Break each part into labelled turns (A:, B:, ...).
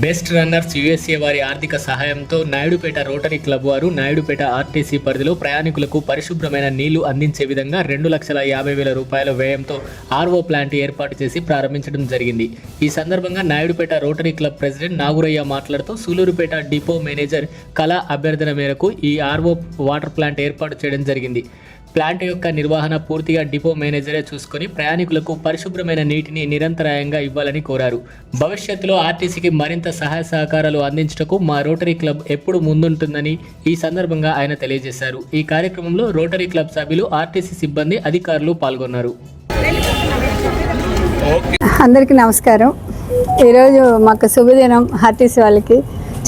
A: Best runners USA వారి ఆర్థిక సహాయంతో నాయుడుపేట రోటరీ క్లబ్ వారు నాయుడుపేట ఆర్టీసీ పరిధిలో ప్రయాణికులకు పరిశుభ్రమైన నీళ్లు అందించే విధంగా 2,50,000 రూపాయల వ్యయంతో ఆర్ఓ ప్లాంట్ ఏర్పాటు చేసి ప్రారంభించడం జరిగింది. ఈ సందర్భంగా నాయుడుపేట రోటరీ క్లబ్ ప్రెసిడెంట్ నాగురయ్య మాట్లాడుతూ సూలూరుపేట డిపో మేనేజర్ కళా అభ్యర్థన మేరకు ఈ ఆర్ఓ వాటర్ ప్లాంట్ ఏర్పాటు చేయడం జరిగింది. ప్లాంట్ యొక్క నిర్వహణ పూర్తిగా డిపో మేనేజరే చూసుకొని ప్రయాణికులకు పరిశుభ్రమైన నీటిని నిరంతరాయంగా ఇవ్వాలని కోరారు. భవిష్యత్తులో ఆర్టీసీకి మరింత సహాయ సహకారాలు అందించటకు మా రోటరీ క్లబ్ ఎప్పుడు ముందుంటుందని ఈ సందర్భంగా ఆయన తెలియజేశారు. ఈ కార్యక్రమంలో రోటరీ క్లబ్ సభ్యులు, ఆర్టీసీ సిబ్బంది, అధికారులు పాల్గొన్నారు.
B: అందరికీ నమస్కారం. ఈరోజు మాకు శుభదినం. ఆర్టీసీ వాళ్ళకి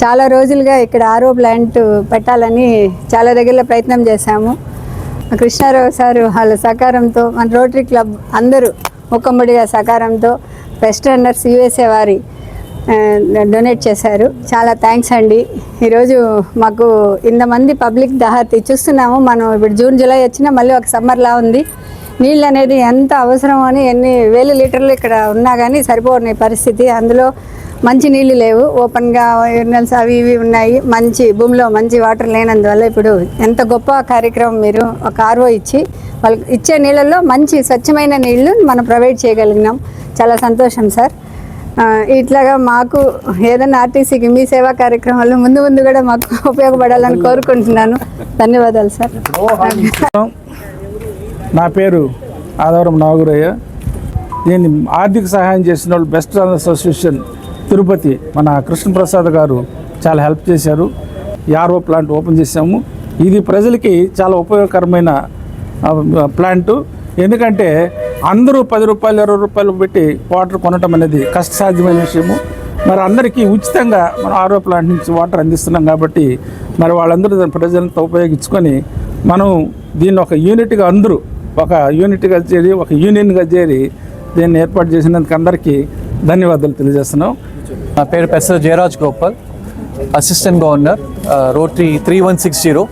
B: చాలా రోజులుగా ఇక్కడ ఆర్ఓ ప్లాంట్ పెట్టాలని చాలా దగ్గరలో ప్రయత్నం చేశాము. కృష్ణారావు సారు వాళ్ళ సహకారంతో, మన రోటరీ క్లబ్ అందరూ ముఖమ్మడిగా సహకారంతో బెస్ట్ రన్నర్స్ యూఎస్ఏ వారి డొనేట్ చేశారు. చాలా థ్యాంక్స్ అండి. ఈరోజు మాకు ఇంతమంది పబ్లిక్ దాహతి చూస్తున్నాము. మనం ఇప్పుడు జూన్ జూలై వచ్చినా మళ్ళీ ఒక సమ్మర్లా ఉంది. నీళ్ళు అనేది ఎంత అవసరం అని ఎన్ని వేల లీటర్లు ఇక్కడ ఉన్నా కానీ సరిపోని పరిస్థితి. అందులో మంచి నీళ్ళు లేవు, ఓపెన్గా యూరినల్స్ అవి ఇవి ఉన్నాయి. మంచి భూమిలో మంచి వాటర్ లేనందువల్ల ఇప్పుడు ఎంత గొప్ప కార్యక్రమం. మీరు ఒక ఆర్ఓ ఇచ్చి వాళ్ళకి ఇచ్చే నీళ్ళల్లో మంచి స్వచ్ఛమైన నీళ్లు మనం ప్రొవైడ్ చేయగలిగినాం. చాలా సంతోషం సార్. ఇట్లాగా మాకు ఏదైనా ఆర్టీసీకి మీ సేవా కార్యక్రమాలు ముందు ముందు కూడా మాకు ఉపయోగపడాలని కోరుకుంటున్నాను. ధన్యవాదాలు సార్.
C: నా పేరు ఆదవరం నాగురయ్య. దీన్ని ఆర్థిక సహాయం చేసిన వాళ్ళు బెస్ట్ రన్నర్స్ అసోసియేషన్ తిరుపతి మన కృష్ణప్రసాద్ గారు చాలా హెల్ప్ చేశారు. ఈ ఆర్ఓ ప్లాంట్ ఓపెన్ చేసాము. ఇది ప్రజలకి చాలా ఉపయోగకరమైన ప్లాంటు. ఎందుకంటే అందరూ 10 రూపాయలు 20 రూపాయలు పెట్టి వాటర్ కొనటం అనేది కష్టసాధ్యమైన విషయము. మరి అందరికీ ఉచితంగా మన ఆర్ఓ ప్లాంట్ నుంచి వాటర్ అందిస్తున్నాం కాబట్టి మరి వాళ్ళందరూ దాని ప్రజలంతా ఉపయోగించుకొని మనం దీన్ని ఒక యూనిట్గా అందరూ ఒక యూనిట్గా చేరి ఒక యూనియన్గా చేరి దీన్ని ఏర్పాటు చేసినందుకు అందరికీ ధన్యవాదాలు తెలియజేస్తున్నాం.
D: నా పేరు Pesara Jayaraj Gopal, assistant governor, Rotary 3160.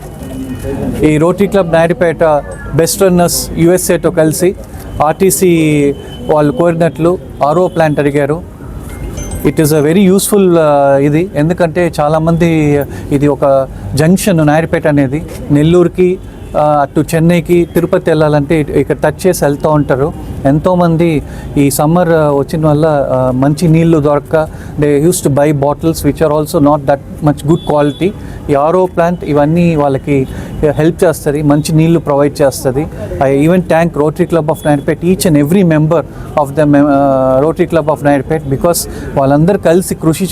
D: ఈ Rotary club Naidupeta best runners యూఎస్ఏతో కలిసి ఆర్టీసీ వాళ్ళు కోరినట్లు ఆర్ఓ ప్లాంట్ అడిగారు. It is a very useful ఇది. ఎందుకంటే చాలామంది ఇది ఒక జంక్షన్ నాయుడుపేట అనేది నెల్లూరుకి అటు చెన్నైకి తిరుపతి వెళ్ళాలంటే ఇక్కడ టచ్ చేసి వెళ్తూ ఉంటారు. ఎంతోమంది ఈ సమ్మర్ వచ్చిన వల్ల మంచి నీళ్లు దొరక్క they use to buy bottles which are also not that much good quality. ఈ ఆర్ఓ ప్లాంట్ ఇవన్నీ వాళ్ళకి హెల్ప్ చేస్తుంది, మంచి నీళ్లు ప్రొవైడ్ చేస్తుంది. I even thank Rotary Club of Naidupeta, each and every member of the Rotary Club of Naidupeta, because వాళ్ళందరూ కలిసి కృషి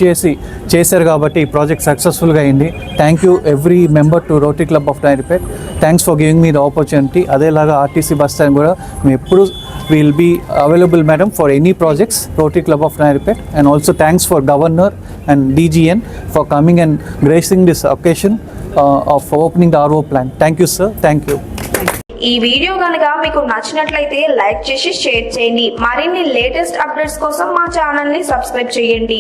D: చేశారు కాబట్టి ఈ ప్రాజెక్ట్ సక్సెస్ఫుల్గా అయింది. Thank you every member to Rotary Club of Naidupeta. Thanks for giving me the opportunity. అదేలాగా RTC bus stand కూడా మేము ఎప్పుడు will be available madam for any projects, Rotary Club of Nairpet. And also thanks for Governor and DGN for coming and gracing this occasion of opening the RO plant. Thank you sir, thank you.
E: ఈ video కనుక మీకు నచ్చినట్లయితే like చేసి share చేయండి. మరిన్ని latest updates కోసం మా channel ని సబ్స్క్రైబ్ చేయండి.